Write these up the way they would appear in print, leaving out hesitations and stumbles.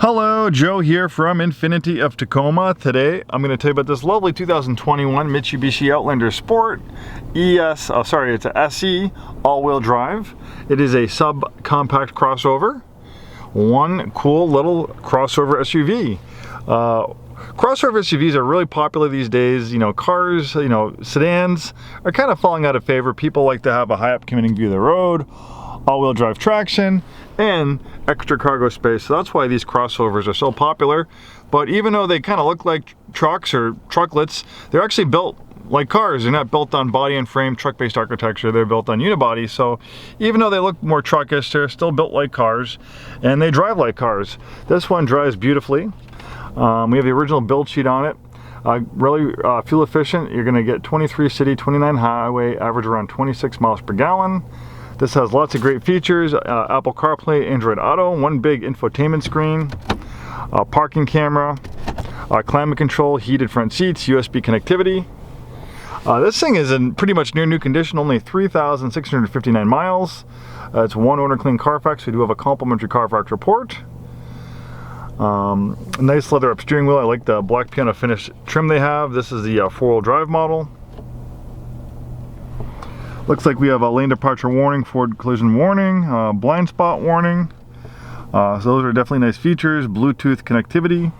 Hello, Joe here from Infiniti of Tacoma. Today I'm going to tell you about this lovely 2021 Mitsubishi Outlander Sport it's a SE all-wheel drive. It is a subcompact crossover. One cool little crossover SUV. Crossover SUVs are really popular these days. You know, cars, sedans are kind of falling out of favor. People like to have a high-up commuting view of the road, all-wheel drive traction, and extra cargo space. So that's why these crossovers are so popular. But even though they kind of look like trucks or trucklets, they're actually built like cars. They're not built on body and frame truck-based architecture. They're built on unibody. So even though they look more truckish, they're still built like cars, and they drive like cars. This one drives beautifully. We have the original build sheet on it. Really fuel efficient. You're going to get 23 city, 29 highway, average around 26 miles per gallon. This has lots of great features, Apple CarPlay, Android Auto, one big infotainment screen, parking camera, climate control, heated front seats, USB connectivity. This thing is in pretty much near new condition, only 3,659 miles. It's one owner clean Carfax. We do have a complimentary Carfax report. Nice leather up steering wheel. I like the black piano finish trim they have. This is the four-wheel drive model. Looks like we have a lane departure warning, forward collision warning, blind spot warning. So those are definitely nice features. Bluetooth connectivity.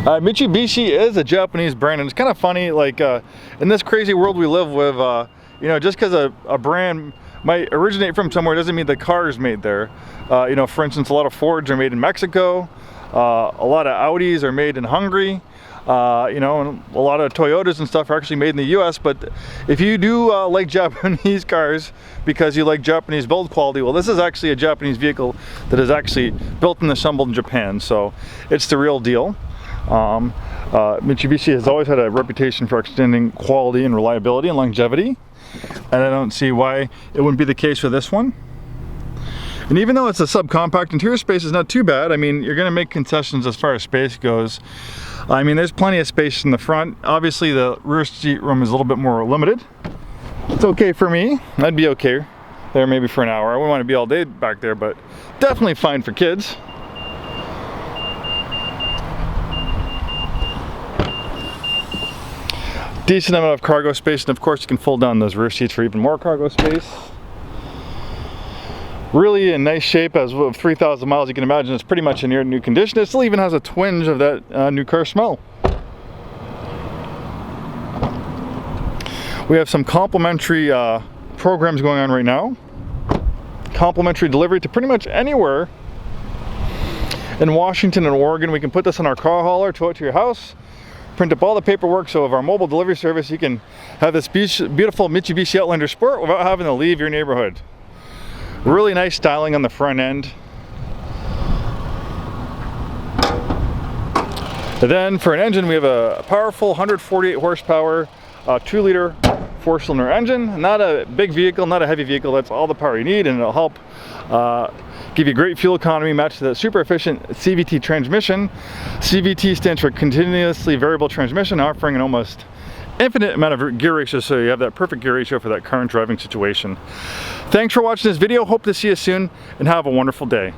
Mitsubishi is a Japanese brand, and it's kind of funny, like in this crazy world we live with, just because a brand might originate from somewhere doesn't mean the car is made there. For instance, a lot of Fords are made in Mexico. A lot of Audis are made in Hungary. And a lot of Toyotas and stuff are actually made in the US, but if you do like Japanese cars because you like Japanese build quality, well, this is actually a Japanese vehicle that is actually built and assembled in Japan, so it's the real deal. Mitsubishi has always had a reputation for extending quality and reliability and longevity, and I don't see why it wouldn't be the case with this one. And even though it's a subcompact, interior space is not too bad. I mean, you're going to make concessions as far as space goes. I mean, there's plenty of space in the front. Obviously, the rear seat room is a little bit more limited. It's okay for me. I'd be okay there maybe for an hour. I wouldn't want to be all day back there, but definitely fine for kids. Decent amount of cargo space, and of course you can fold down those rear seats for even more cargo space. Really in nice shape. As of 3,000 miles, you can imagine it's pretty much in near new condition. It still even has a twinge of that new car smell. We have some complimentary programs going on right now. Complimentary delivery to pretty much anywhere in Washington and Oregon. We can put this on our car hauler, tow it to your house, print up all the paperwork. So of our mobile delivery service, you can have this beautiful Mitsubishi Outlander Sport without having to leave your neighborhood. Really nice styling on the front end. And then for an engine, we have a powerful 148 horsepower, 2-liter 4-cylinder engine. Not a big vehicle, not a heavy vehicle. That's all the power you need, and it'll help give you great fuel economy, match the super efficient Cvt transmission. Cvt stands for continuously variable transmission, offering an almost infinite amount of gear ratio, so you have that perfect gear ratio for that current driving situation. Thanks for watching this video. Hope to see you soon, and have a wonderful day.